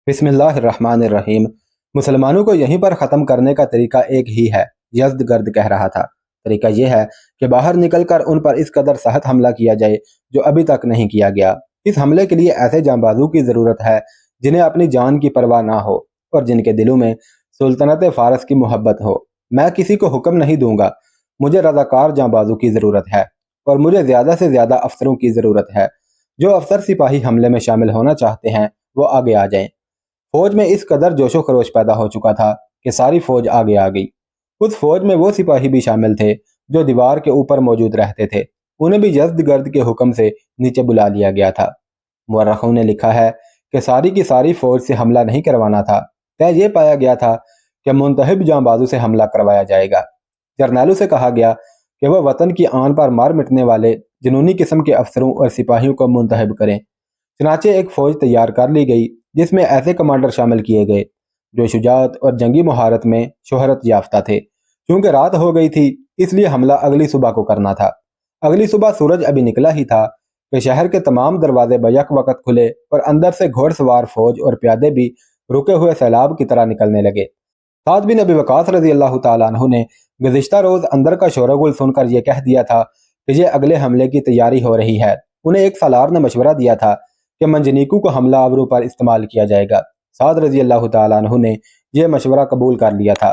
बिस्मिल्लाहिर्रहमानिर्रहीम। मुसलमानों को यहीं पर ख़त्म करने का तरीका एक ही है, यज़्दगर्द कह रहा था। तरीका यह है कि बाहर निकलकर उन पर इस कदर सख्त हमला किया जाए जो अभी तक नहीं किया गया। इस हमले के लिए ऐसे जांबाजों की ज़रूरत है जिन्हें अपनी जान की परवाह ना हो और जिनके दिलों में सुल्तनत फ़ारस की मोहब्बत हो। मैं किसी को हुक्म नहीं दूंगा, मुझे रज़ाकार जांबाजों की ज़रूरत है और मुझे ज़्यादा से ज़्यादा अफसरों की ज़रूरत है। जो अफसर सिपाही हमले में शामिल होना चाहते हैं वो आगे आ जाएं। फौज में इस कदर जोशो खरोश पैदा हो चुका था कि सारी फौज आगे आ गई। उस फौज में वो सिपाही भी शामिल थे जो दीवार के ऊपर मौजूद रहते थे। उन्हें भी यज़्दगर्द के हुक्म से नीचे बुला लिया गया था। मुअर्रिखों ने लिखा है कि सारी की सारी फौज से हमला नहीं करवाना था, तय ये पाया गया था कि मुंतहिब जांबाजों से हमला करवाया जाएगा। जर्नैलों से कहा गया कि वह वतन की आन पर मार मिटने वाले जुनूनी किस्म के अफसरों और सिपाहियों को मुंतहिब करें। चनाचे एक फौज तैयार कर ली गई जिसमें ऐसे कमांडर शामिल किए गए जो शुजाअत और जंगी महारत में शोहरत याफ्ता थे। क्योंकि रात हो गई थी इसलिए हमला अगली सुबह को करना था। अगली सुबह सूरज अभी निकला ही था कि शहर के तमाम दरवाजे बैक वक्त खुले और अंदर से घोड़सवार फौज और प्यादे भी रुके हुए सैलाब की तरह निकलने लगे। साद बिन अबी वक़ास रज़ी अल्लाह तआला अन्हु ने गुज़िश्ता रोज़ अंदर का शोरगुल सुनकर यह कह दिया था कि ये अगले हमले की तैयारी हो रही है। उन्हें एक सालार ने मशवरा दिया था कि मंजनीकू को हमला आवरों पर इस्तेमाल किया जाएगा। साद रज़ी अल्लाह तआला अन्हु ने यह मशवरा कबूल कर लिया था।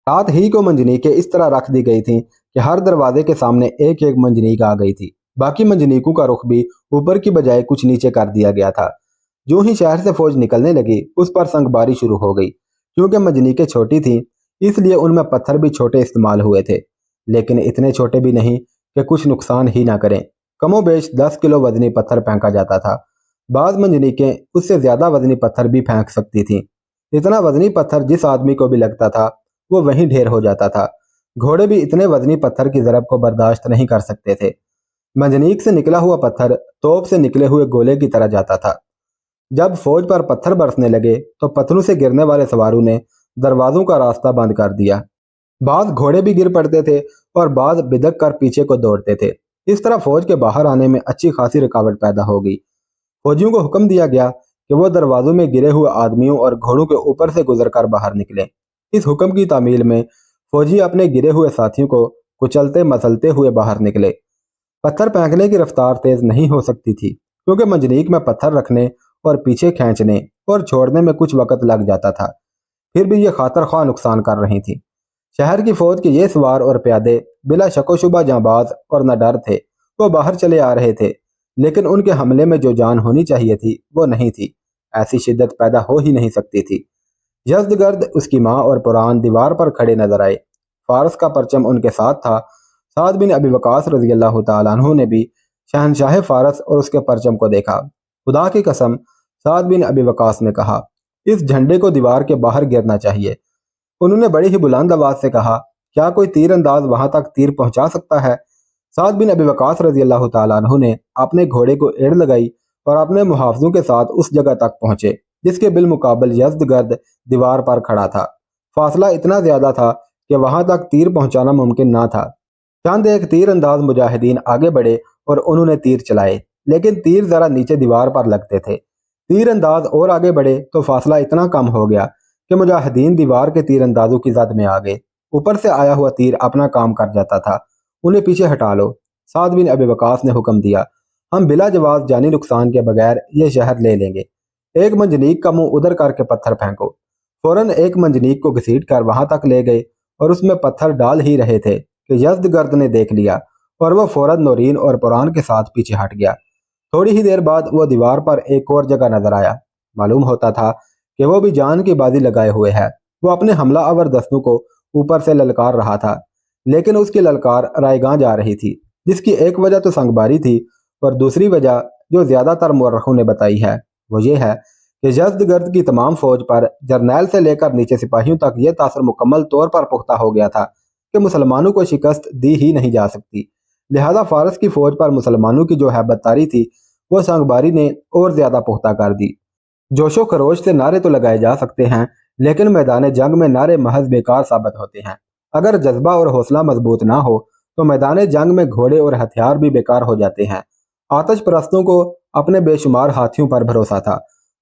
रात ही को मंजनीकें इस तरह रख दी गई थीं कि हर दरवाजे के सामने एक एक मंजनीक आ गई थी। बाकी मंजनीकों का रुख भी ऊपर की बजाय कुछ नीचे कर दिया गया था। जो ही शहर से फौज निकलने लगी उस पर संगबारी शुरू हो गई। क्योंकि मंजनीकें छोटी थीं इसलिए उनमें पत्थर भी छोटे इस्तेमाल हुए थे, लेकिन इतने छोटे भी नहीं कि कुछ नुकसान ही ना करें। कमोबेश 10 किलो वजनी पत्थर फेंका जाता था। बाज़ मंजनीकें उससे ज़्यादा वजनी पत्थर भी फेंक सकती थीं। इतना वजनी पत्थर जिस आदमी को भी लगता था वो वहीं ढेर हो जाता था। घोड़े भी इतने वजनी पत्थर की ज़रब को बर्दाश्त नहीं कर सकते थे। मंजनीक से निकला हुआ पत्थर तोप से निकले हुए गोले की तरह जाता था। जब फौज पर पत्थर बरसने लगे तो पत्थरों से गिरने वाले सवारों ने दरवाजों का रास्ता बंद कर दिया। बाज़ घोड़े भी गिर पड़ते थे और बाज़ बिदक कर पीछे को दौड़ते थे। इस तरह फौज के बाहर आने में अच्छी खासी रुकावट पैदा हो गई। फौजियों को हुक्म दिया गया कि वो दरवाजों में गिरे हुए आदमियों और घोड़ों के ऊपर से गुजरकर बाहर निकले। इस हुक्म की तामील में फौजी अपने गिरे हुए साथियों को कुचलते मसलते हुए बाहर निकले। पत्थर फेंकने की रफ्तार तेज नहीं हो सकती थी क्योंकि मंजनीक में पत्थर रखने और पीछे खींचने और छोड़ने में कुछ वक्त लग जाता था। फिर भी ये खातर ख्वाह नुकसान कर रही थी। शहर की फौज के ये सवार और प्यादे बिला शको शुबा जांबाज और न डर थे। वो बाहर चले आ रहे थे, लेकिन उनके हमले में जो जान होनी चाहिए थी वो नहीं थी। ऐसी शिद्दत पैदा हो ही नहीं सकती थी। यज़्दगर्द, उसकी माँ और पुरान दीवार पर खड़े नजर आए। फारस का परचम उनके साथ था। साद बिन अबी वक़ास रज़ी अल्लाह तआला अन्हु ने भी शहनशाह फारस और उसके परचम को देखा। खुदा की कसम, साद बिन अबी वक़ास ने कहा, इस झंडे को दीवार के बाहर गिरना चाहिए। उन्होंने बड़ी ही बुलंद आवाज से कहा, क्या कोई तीर अंदाज वहां तक तीर पहुंचा सकता है? साद बिन अबी वक़ास रज़ी अल्लाह तआला अन्हु ने अपने घोड़े को एड़ लगाई और अपने मुहाफ़िज़ों के साथ उस जगह तक पहुंचे जिसके बिलमुकाबल यज़्दगर्द दीवार पर खड़ा था। फासला इतना ज्यादा था कि वहां तक तीर पहुंचाना मुमकिन ना था। चंद एक तीर अंदाज मुजाहिदीन आगे बढ़े और उन्होंने तीर चलाए, लेकिन तीर जरा नीचे दीवार पर लगते थे। तीर अंदाज और आगे बढ़े तो फासला इतना कम हो गया कि मुजाहिदीन दीवार के तीर अंदाजों की जद में आ गए। ऊपर से आया हुआ तीर अपना काम कर जाता था। उन्हें पीछे हटा लो। साद बिन अबी वक़ास ने हुक्म दिया, हम बिला जवाब जानी नुकसान के बगैर ये शहर ले लेंगे। एक मंजनीक का मुंह उधर करके पत्थर फेंको। फौरन एक मंजनीक को घसीट कर वहां तक ले गए और उसमें पत्थर डाल ही रहे थे कि यज़्दगर्द ने देख लिया और वह फौरन नौरीन और पुरान के साथ पीछे हट गया। थोड़ी ही देर बाद वो दीवार पर एक और जगह नजर आया। मालूम होता था कि वो भी जान की बाजी लगाए हुए है। वो अपने हमला आवर दस्तों को ऊपर से ललकार रहा था, लेकिन उसकी ललकार रायगां जा रही थी, जिसकी एक वजह तो संगबारी थी और दूसरी वजह जो ज्यादातर मुअर्रिखों ने बताई है वो ये है कि यज़्दगर्द की तमाम फौज पर जर्नैल से लेकर नीचे सिपाहियों तक यह तासर मुकम्मल तौर पर पुख्ता हो गया था कि मुसलमानों को शिकस्त दी ही नहीं जा सकती। लिहाजा फारस की फौज पर मुसलमानों की जो हैबतदारी थी वो संगबारी ने और ज्यादा पुख्ता कर दी। जोशो खरोश से नारे तो लगाए जा सकते हैं, लेकिन मैदान जंग में नारे महज बेकार साबित होते हैं। अगर जज्बा और हौसला मजबूत ना हो तो मैदान जंग में घोड़े और हथियार भी बेकार हो जाते हैं। आतश परस्तों को अपने बेशुमार हाथियों पर भरोसा था।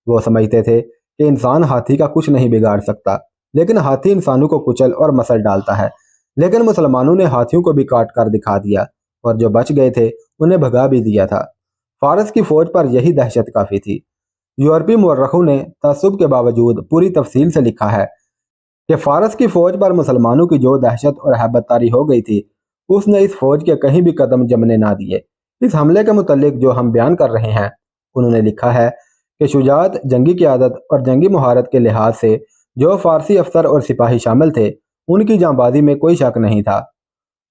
वो समझते थे کہ انسان ہاتھی کا کچھ نہیں بگاڑ سکتا، لیکن ہاتھی انسانوں کو کچل اور مسل ڈالتا ہے۔ لیکن مسلمانوں نے ہاتھیوں کو بھی کاٹ کر دکھا دیا، اور جو بچ گئے تھے انہیں بھگا بھی دیا تھا۔ فارس کی فوج پر یہی دہشت کافی تھی۔ یورپی مورخوں نے تعصب کے باوجود پوری تفصیل سے لکھا ہے کہ فارس کی فوج پر مسلمانوں کی جو دہشت اور ہیبت طاری ہو گئی تھی، اس نے اس فوج کے کہیں بھی قدم جمنے نہ دیے۔ اس حملے کے متعلق جو ہم بیان کر رہے ہیں، انہوں نے لکھا ہے کہ شجاعت، جنگی قیادت اور جنگی مہارت کے لحاظ سے جو فارسی افسر اور سپاہی شامل تھے، ان کی جاں بازی میں کوئی شک نہیں تھا۔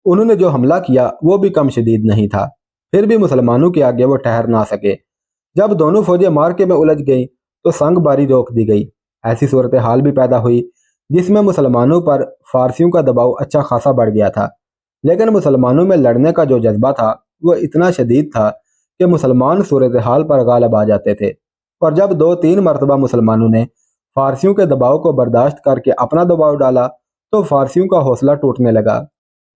انہوں نے جو حملہ کیا وہ بھی کم شدید نہیں تھا، پھر بھی مسلمانوں کے آگے وہ ٹھہر نہ سکے۔ جب دونوں فوجیں مارکے میں الجھ گئیں تو سنگ باری روک دی گئی۔ ایسی صورتحال بھی پیدا ہوئی جس میں مسلمانوں پر فارسیوں کا دباؤ اچھا خاصا بڑھ گیا تھا، لیکن مسلمانوں میں لڑنے کا جو جذبہ تھا وہ اتنا شدید تھا کہ مسلمان صورتحال پر غالب آ جاتے تھے، اور جب 2-3 مرتبہ مسلمانوں نے فارسیوں کے دباؤ کو برداشت کر کے اپنا دباؤ ڈالا تو فارسیوں کا حوصلہ ٹوٹنے لگا۔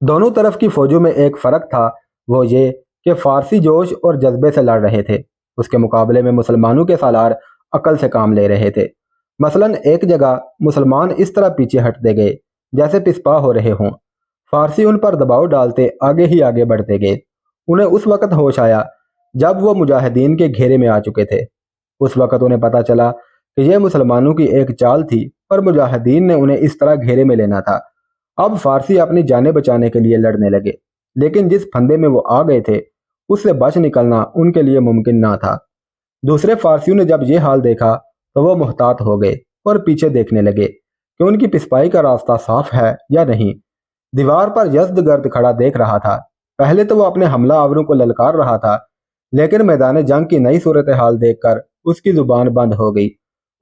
دونوں طرف کی فوجوں میں ایک فرق تھا، وہ یہ کہ فارسی جوش اور جذبے سے لڑ رہے تھے، اس کے مقابلے میں مسلمانوں کے سالار عقل سے کام لے رہے تھے۔ مثلاً ایک جگہ مسلمان اس طرح پیچھے ہٹتے گئے جیسے پسپا ہو رہے ہوں، فارسی ان پر دباؤ ڈالتے آگے ہی آگے بڑھتے گئے۔ انہیں اس وقت ہوش آیا جب وہ مجاہدین کے گھیرے میں آ چکے تھے۔ اس وقت انہیں پتہ چلا کہ یہ مسلمانوں کی ایک چال تھی اور مجاہدین نے انہیں اس طرح گھیرے میں لینا تھا۔ اب فارسی اپنی جانیں بچانے کے لیے لڑنے لگے، لیکن جس پھندے میں وہ آ گئے تھے اس سے بچ نکلنا ان کے لیے ممکن نہ تھا۔ دوسرے فارسیوں نے جب یہ حال دیکھا تو وہ محتاط ہو گئے اور پیچھے دیکھنے لگے کہ ان کی پسپائی کا راستہ صاف ہے یا نہیں۔ دیوار پر یزد گرد کھڑا دیکھ رہا تھا۔ پہلے تو وہ اپنے حملہ آوروں کو للکار رہا تھا، لیکن میدان جنگ کی نئی صورتحال دیکھ کر اس کی زبان بند ہو گئی۔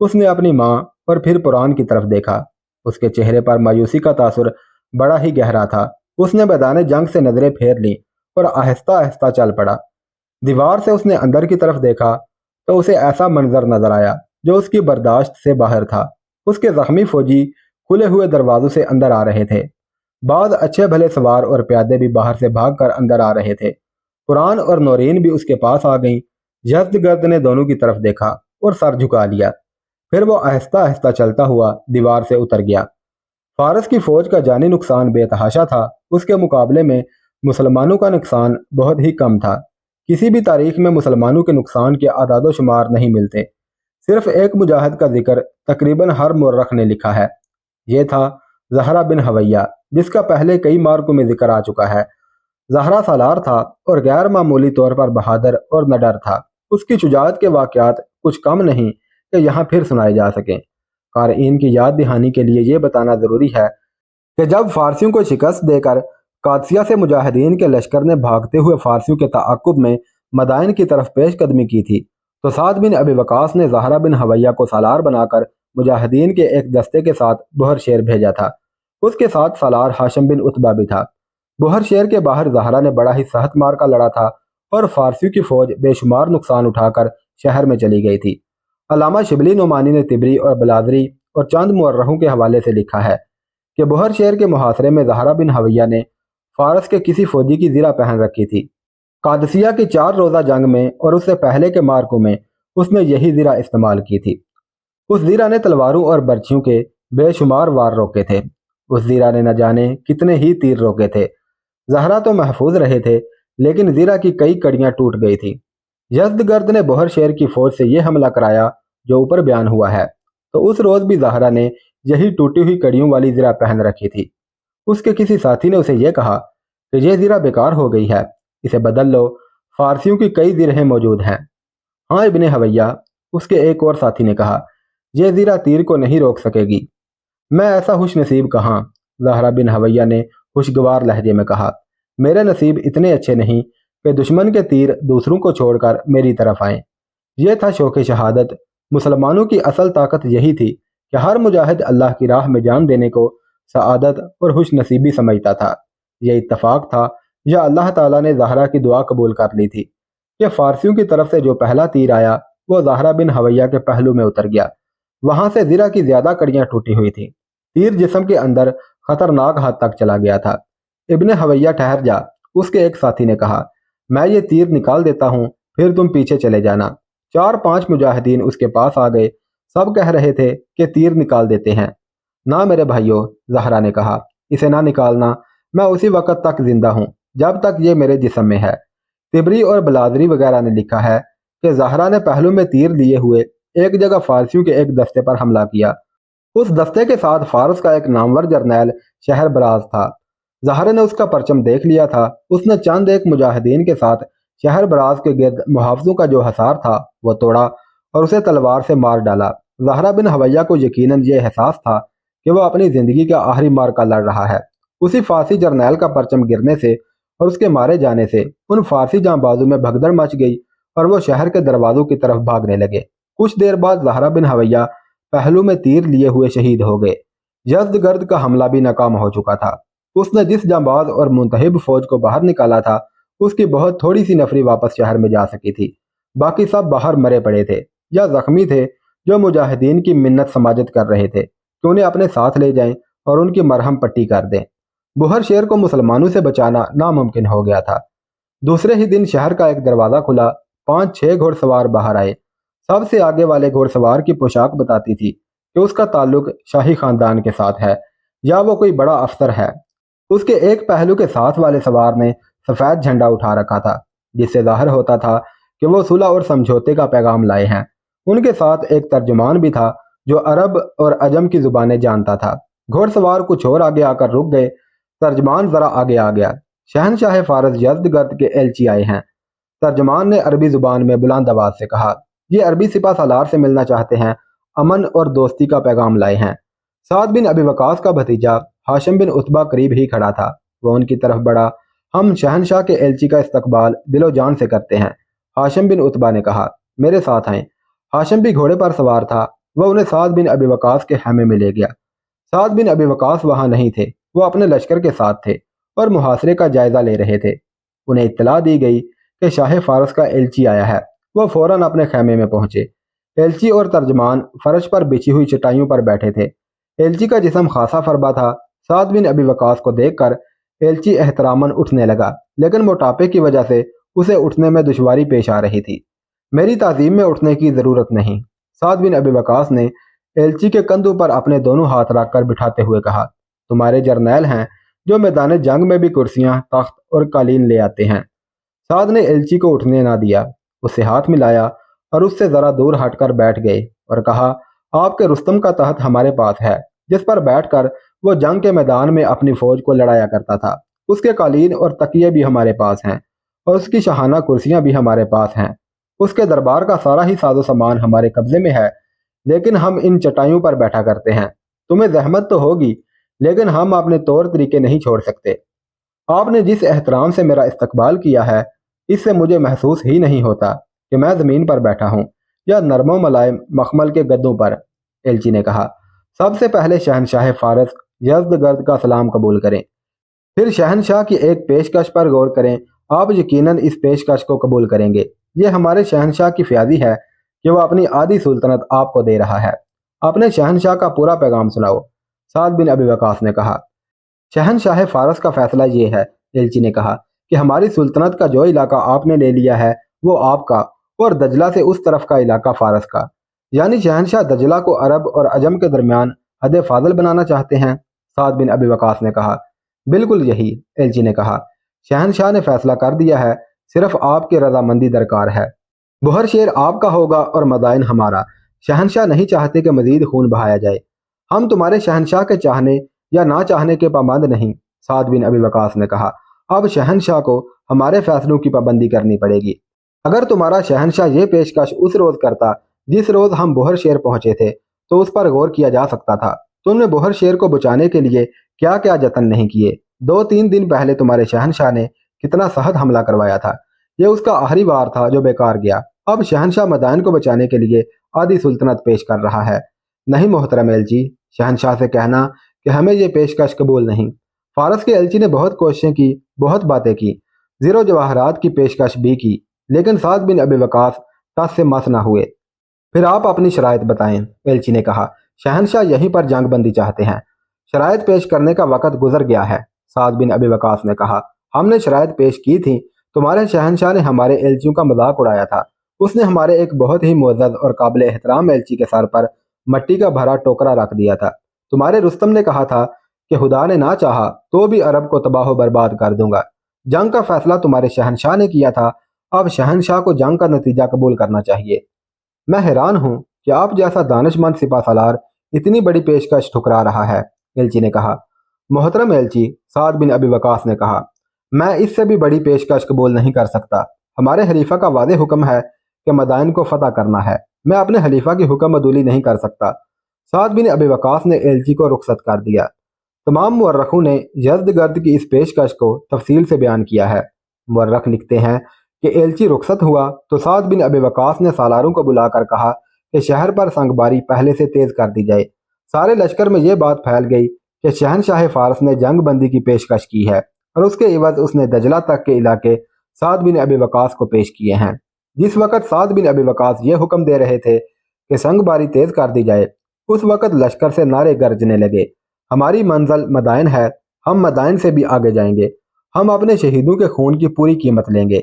اس نے اپنی ماں اور پھر قرآن کی طرف دیکھا۔ اس کے چہرے پر مایوسی کا تاثر بڑا ہی گہرا تھا۔ اس نے میدان جنگ سے نظریں پھیر لیں اور آہستہ آہستہ چل پڑا۔ دیوار سے اس نے اندر کی طرف دیکھا تو اسے ایسا منظر نظر آیا جو اس کی برداشت سے باہر تھا۔ اس کے زخمی فوجی کھلے ہوئے دروازوں سے اندر آ رہے تھے۔ بعض اچھے بھلے سوار اور پیادے بھی باہر سے بھاگ کر اندر آ رہے تھے۔ قرآن اور نورین بھی اس کے پاس آ گئیں۔ یزد گرد نے دونوں کی طرف دیکھا اور سر جھکا لیا، پھر وہ آہستہ آہستہ چلتا ہوا دیوار سے اتر گیا۔ فارس کی فوج کا جانی نقصان بے تحاشا تھا، اس کے مقابلے میں مسلمانوں کا نقصان بہت ہی کم تھا۔ کسی بھی تاریخ میں مسلمانوں کے نقصان کے اعداد و شمار نہیں ملتے۔ صرف ایک مجاہد کا ذکر تقریباً ہر مورخ نے لکھا ہے، یہ تھا زہرہ بن حویہ، جس کا پہلے کئی مارکوں میں ذکر آ چکا ہے۔ زہرہ سالار تھا اور غیر معمولی طور پر بہادر اور نڈر تھا۔ اس کی شجاعت کے واقعات کچھ کم نہیں کہ یہاں پھر سنائے جا سکیں۔ قارئین کی یاد دہانی کے لیے یہ بتانا ضروری ہے کہ جب فارسیوں کو شکست دے کر قادسیہ سے مجاہدین کے لشکر نے بھاگتے ہوئے فارسیوں کے تعاقب میں مدائن کی طرف پیش قدمی کی تھی تو سعد بن ابی وقاص نے زہرہ بن حویہ کو سالار بنا کر مجاہدین کے ایک دستے کے ساتھ بحر شیر بھیجا تھا۔ اس کے ساتھ سالار ہاشم بن عتبہ بھی تھا۔ بحر شیر کے باہر زہرہ نے بڑا ہی سخت مارکا لڑا تھا اور فارسیوں کی فوج بے شمار نقصان اٹھا کر شہر میں چلی گئی تھی۔ علامہ شبلی نعمانی نے طبری اور بلادری اور چند مورخوں کے حوالے سے لکھا ہے کہ بحر شیر کے محاصرے میں زہرہ بن حویہ نے فارس کے کسی فوجی کی زرہ پہن رکھی تھی۔ قادسیہ کی 4 روزہ جنگ میں اور اس سے پہلے کے مارکوں میں اس نے یہی زرہ استعمال کی تھی۔ اس زرہ نے تلواروں اور برچھیوں کے بے شمار وار روکے تھے۔ اس زرہ نے نہ جانے کتنے ہی تیر روکے تھے۔ زہرہ تو محفوظ رہے تھے، لیکن زرہ کی کئی کڑیاں ٹوٹ گئی تھی۔ یزد گرد نے بحر شیر کی فوج سے یہ حملہ کرایا جو اوپر بیان ہوا ہے، تو اس روز بھی زہرہ نے یہی ٹوٹی ہوئی کڑیوں والی زرہ پہن رکھی تھی۔ اس کے کسی ساتھی نے اسے یہ کہا کہ یہ زرہ بیکار ہو گئی ہے، اسے بدل لو، فارسیوں کی کئی زرہیں موجود ہیں۔ ہاں ابن حویہ، اس کے ایک اور ساتھی نے کہا، یہ زرہ تیر کو نہیں روک سکے گی۔ میں ایسا خوش نصیب کہاں، زہرہ بن حویہ نے خوشگوار لہجے میں کہا، میرے نصیب اتنے اچھے نہیں کہ دشمن کے تیر دوسروں کو چھوڑ کر میری طرف آئیں۔ یہ تھا شوق شہادت۔ مسلمانوں کی اصل طاقت یہی تھی کہ ہر مجاہد اللہ کی راہ میں جان دینے کو سعادت اور خوش نصیبی سمجھتا تھا۔ یہ اتفاق تھا یا اللہ تعالیٰ نے زہرہ کی دعا قبول کر لی تھی کہ فارسیوں کی طرف سے جو پہلا تیر آیا وہ زہرہ بن حویہ کے پہلو میں اتر گیا۔ وہاں سے زرہ کی زیادہ کڑیاں ٹوٹی ہوئی تھیں۔ تیر جسم کے اندر خطرناک حد تک چلا گیا تھا۔ ابن حویہ ٹھہر جا، اس کے ایک ساتھی نے کہا، میں یہ تیر نکال دیتا ہوں، پھر تم پیچھے چلے جانا۔ 4-5 مجاہدین اس کے پاس آ گئے सब कह रहे थे कि तीर निकाल देते हैं। ना मेरे भाइयों, ज़हरा ने कहा, इसे ना निकालना। मैं उसी वक्त तक जिंदा हूँ जब तक ये मेरे जिस्म में है। तिबरी और बलादरी वगैरह ने लिखा है कि ज़हरा ने पहलू में तीर लिए हुए एक जगह फारसियों के एक दस्ते पर हमला किया। उस दस्ते के साथ फारस का एक नामवर जर्नैल शहरबराज था। ज़हरा ने उसका परचम देख लिया था। उसने चंद एक मुजाहिदीन के साथ शहरबराज के गिर्द मुहाफिजों का जो हसार था वो तोड़ा और उसे तलवार से मार डाला। ज़हरा बिन हवैया को यकीनन ये एहसास था कि वह अपनी जिंदगी का आखिरी मार्का लड़ रहा है। उसी फारसी जर्नैल का परचम गिरने से और उसके मारे जाने से उन फारसी जांबाजों में भगदड़ मच गई और वो शहर के दरवाजों की तरफ भागने लगे। कुछ देर बाद ज़हरा बिन हवैया पहलू में तीर लिए हुए शहीद हो गए। यज़दगर्द का हमला भी नाकाम हो चुका था। उसने जिस जांबाज और मुंतहिब फौज को बाहर निकाला था उसकी बहुत थोड़ी सी नफरी वापस शहर में जा सकी थी। बाकी सब बाहर मरे पड़े थे या जख्मी थे जो मुजाहिदीन की मिन्नत समाजत कर रहे थे कि उन्हें अपने साथ ले जाएं और उनकी मरहम पट्टी कर दें। बुहर शेर को मुसलमानों से बचाना नामुमकिन हो गया था। दूसरे ही दिन शहर का एक दरवाज़ा खुला। 5-6 घोड़सवार बाहर आए। सबसे आगे वाले घोड़सवार की पोशाक बताती थी कि उसका ताल्लुक शाही खानदान के साथ है या वो कोई बड़ा अफसर है। उसके एक पहलू के साथ वाले सवार ने सफ़ेद झंडा उठा रखा था जिससे जाहिर होता था कि वो सुलह और समझौते का पैगाम लाए हैं। उनके साथ एक तर्जुमान भी था जो अरब और अजम की जुबानें जानता था। घोड़सवार कुछ और आगे आकर रुक गए। तर्जुमान जरा आगे आ गया। शहनशाह फारस यज़दगर्द के एलची आए हैं। तर्जुमान ने अरबी जुबान में बुलंद आवाज से कहा, ये अरबी सिपा सालार से मिलना चाहते हैं, अमन और दोस्ती का पैगाम लाए हैं। साद बिन अबी वकास का भतीजा हाशिम बिन उत्बा करीब ही खड़ा था। वह उनकी तरफ बढ़ा। हम शहनशाह के एलची का इस्तकबाल दिलो जान से करते हैं। हाशिम बिन उत्बा ने कहा, मेरे साथ आएं। हाशिम भी घोड़े पर सवार था। वह उन्हें साद बिन अबी वकास के हैमे में ले गया। साद बिन अबी वकास वहां नहीं थे। वो अपने लश्कर के साथ थे और मुहासरे का जायजा ले रहे थे। उन्हें इत्तला दी गई कि शाह फारस का एलची आया है। वह फौरन अपने खेमे में पहुंचे। एलची और तर्जमान फर्श पर बिछी हुई चटाइयों पर बैठे थे। एलची का जिस्म खासा फरबा था। साद बिन अबी वकास को देखकर एलची एहतरामन उठने लगा, लेकिन मोटापे की वजह से उसे उठने में दुश्वारी पेश आ रही थी। मेरी ताज़ीम में उठने की ज़रूरत नहीं। साद बिन अबी वकास ने एलची के कंधों पर अपने दोनों हाथ रखकर बिठाते हुए कहा, तुम्हारे जर्नैल हैं जो मैदान जंग में भी कुर्सियां, तख्त और कालीन ले आते हैं। साद ने एलची को उठने ना दिया। उससे हाथ मिलाया और उससे ज़रा दूर हटकर बैठ गए और कहा, आपके रुस्तम का तख्त हमारे पास है जिस पर बैठकर वो जंग के मैदान में अपनी फौज को लड़ाया करता था। उसके कालीन और तकिए भी हमारे पास हैं और उसकी शाहाना कुर्सियां भी हमारे पास हैं। उसके दरबार का सारा ही साजो सामान हमारे कब्जे में है, लेकिन हम इन चटाइयों पर बैठा करते हैं। तुम्हें जहमत तो होगी, लेकिन हम अपने तौर तरीके नहीं छोड़ सकते। आपने जिस एहतराम से मेरा इस्तकबाल किया है, इससे मुझे महसूस ही नहीं होता कि मैं ज़मीन पर बैठा हूँ या नरमो मलायम मखमल के गद्दों पर। एलची ने कहा, सबसे पहले शहनशाह फारस यज़दगर्द का सलाम कबूल करें, फिर शहनशाह की एक पेशकश पर गौर करें। आप यकीनन इस पेशकश को कबूल करेंगे। ये हमारे शहनशाह की फ़यादी है कि वह अपनी आधी सुल्तनत आपको दे रहा है। अपने शहनशाह का पूरा पैगाम सुनाओ। साद बिन अबी वकास ने कहा, शहनशाह फारस का फैसला ये है, एलची ने कहा, कि हमारी सुल्तनत का जो इलाका आपने ले लिया है वो आपका और दजला से उस तरफ का इलाका फारस का। यानी शहनशाह दजला को अरब और अजम के दरमियान हद फाजल बनाना चाहते हैं। साद बिन अबी वकास ने कहा, बिल्कुल यही। एलची ने कहा, शहनशाह ने फैसला कर दिया है, सिर्फ आपकी रजामंदी दरकार है। बुहर शेर आपका होगा और मदाइन हमारा। शहनशाह नहीं चाहते कि मजीद खून बहाया जाए। हम तुम्हारे शहनशाह के चाहने या ना चाहने के पाबंद नहीं। साद बिन अबी वकास ने कहा, अब शहनशाह को हमारे फैसलों की पाबंदी करनी पड़ेगी। अगर तुम्हारा शहनशाह ये पेशकश उस रोज़ करता जिस रोज़ हम बुहर शेर पहुंचे थे तो उस पर गौर किया जा सकता था। तुमने बुहर शेर को बचाने के लिए क्या क्या जतन नहीं किए। 2-3 दिन पहले तुम्हारे शहनशाह ने कितना सख्त हमला करवाया था। यह उसका आखिरी वार था जो बेकार गया। अब शहनशाह मदाइन को बचाने के लिए आधी सुल्तनत पेश कर रहा है। नहीं मोहतरम एलची, शहनशाह से कहना कि हमें यह पेशकश कबूल नहीं। फारस के एलची ने बहुत कोशिशें की, बहुत बातें की, ज़ीरो जवाहरात की पेशकश भी की, लेकिन साद बिन अबी वकास टस से मस ना हुए। फिर आप अपनी शराइत बताएं, एलची ने कहा। शहनशाह यहीं पर जंग बंदी चाहते हैं। शराइत पेश करने का वक़्त गुजर गया है। साद बिन अबी वकास ने कहा, हमने शराइत पेश की थी। तुम्हारे शहनशाह ने हमारे एलचियों का मजाक उड़ाया था। उसने हमारे एक बहुत ही मुअज़्ज़ज़ और काबिल एहतराम एलची के सर पर मट्टी का भरा टोकरा रख दिया था। तुम्हारे रुस्तम ने कहा था कि खुदा ने ना चाहा तो भी अरब को तबाह बर्बाद कर दूंगा। जंग का फैसला तुम्हारे शहनशाह ने किया था, अब शहनशाह को जंग का नतीजा कबूल करना चाहिए। मैं हैरान हूँ कि आप जैसा दानिशमंद सिपा सालार इतनी बड़ी पेशकश ठुकरा रहा है, एलची ने कहा। मोहतरम एलची, साद बिन अबी वकास ने कहा, मैं इससे भी बड़ी पेशकश कबूल नहीं कर सकता। हमारे खलीफा का वादे हुक्म है कि मदाइन को फतह करना है। मैं अपने खलीफा की हुक्म अदूली नहीं कर सकता। साद बिन अबी वकास ने एलची को रुखसत कर दिया। तमाम मुअर्रखों ने यज़दगर्द की इस पेशकश को तफसील से बयान किया है। मुअर्रख लिखते हैं कि एलची रुखसत हुआ तो साद बिन अबी वकास ने सालारों को बुलाकर कहा कि शहर पर संगबारी पहले से तेज कर दी जाए। सारे लश्कर में यह बात फैल गई कि शहनशाह फारस ने जंग बंदी की पेशकश की है और उसके एवज उसने दजला तक के इलाके साद बिन अबी वकास को पेश किए हैं। जिस वक़्त साद बिन अबी वकास ये हुक्म दे रहे थे कि संगबारी तेज कर दी जाए, उस वक़्त लश्कर से नारे गरजने लगे, हमारी मंजिल मदाइन है, हम मदाइन से भी आगे जाएंगे, हम अपने शहीदों के खून की पूरी कीमत लेंगे।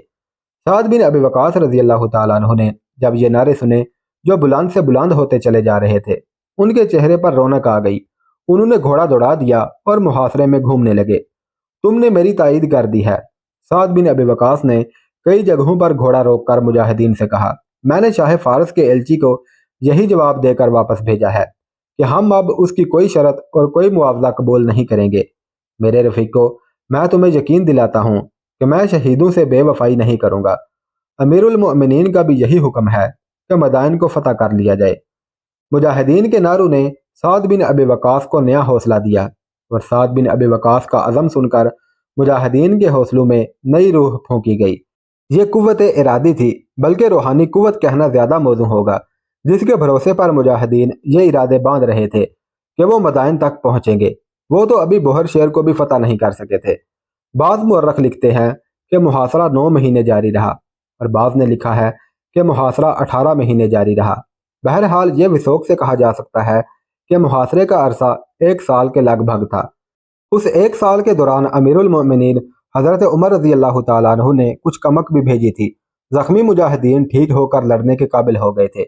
साद बिन अबी वकास रजी अल्लाह तआला अन्हु ने जब ये नारे सुने जो बुलंद से बुलंद होते चले जा रहे थे, उनके चेहरे पर रौनक आ गई। उन्होंने घोड़ा दौड़ा दिया और मुहासरे में घूमने लगे। तुमने मेरी तायीद कर दी है। साद बिन अबी वकास ने कई जगहों पर घोड़ा रोककर मुजाहिदीन से कहा, मैंने शाह फारस के एलची को यही जवाब देकर वापस भेजा है कि हम अब उसकी कोई शर्त और कोई मुआवजा कबूल नहीं करेंगे। मेरे रफीको, मैं तुम्हें यकीन दिलाता हूँ कि मैं शहीदों से बेवफाई नहीं करूँगा। अमीरुल मोमिनीन का भी यही हुक्म है कि मदाइन को फतह कर लिया जाए। मुजाहिदीन के नारों ने साद बिन अबी वकास को नया हौसला दिया और साद बिन अबी वकास का अज़म सुनकर मुजाहिदीन के हौसलों में नई रूह फूंकी गई। ये कुव्वत इरादी थी, बल्कि रूहानी कुव्वत कहना ज़्यादा मौजू होगा, जिसके भरोसे पर मुजाहिदीन ये इरादे बांध रहे थे कि वो मदाइन तक पहुँचेंगे। वो तो अभी बोहर शेर को भी फतह नहीं कर सके थे। बाज़ मुअर्रख लिखते हैं कि मुहासरा 9 महीने जारी रहा और बाज़ ने लिखा है कि मुहासरा 18 महीने जारी रहा। बहरहाल ये विसोक से कहा जा सकता है कि मुहासरे का अरसा 1 साल के लगभग था। उस 1 साल के दौरान अमीरुल मोमिनीन हज़रत उमर रज़ी अल्लाह तआला अन्हु ने कुछ कमक भी भेजी थी। ज़ख्मी मुजाहिदीन ठीक होकर लड़ने के काबिल हो गए थे।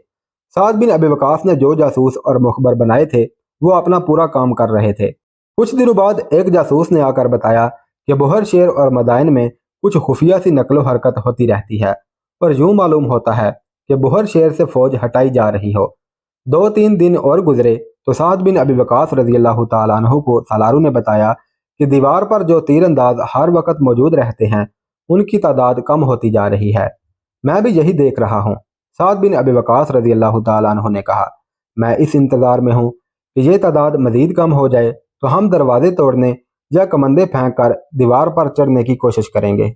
साद बिन अबी वकास ने जो जासूस और मुखबर बनाए थे वो अपना पूरा काम कर रहे थे। कुछ दिनों बाद एक जासूस ने आकर बताया कि बोहर शेर और मदाइन में कुछ खुफिया सी नकलो हरकत होती रहती है और यूं मालूम होता है कि बोहर शेर से फौज हटाई जा रही हो। 2-3 दिन और गुजरे तो साद बिन अबी वकास रज़ी अल्लाह तआला अन्हु को सालारों ने बताया कि दीवार पर जो तीरंदाज हर वक्त मौजूद रहते हैं उनकी तादाद कम होती जा रही है। मैं भी यही देख रहा हूँ। साद बिन अबी वकास रज़ी अल्लाह तआला अन्हु ने कहा, मैं इस इंतज़ार में हूँ कि ये तादाद मज़ीद कम हो जाए तो हम दरवाजे तोड़ने या कमंदे फेंक कर दीवार पर चढ़ने की कोशिश करेंगे।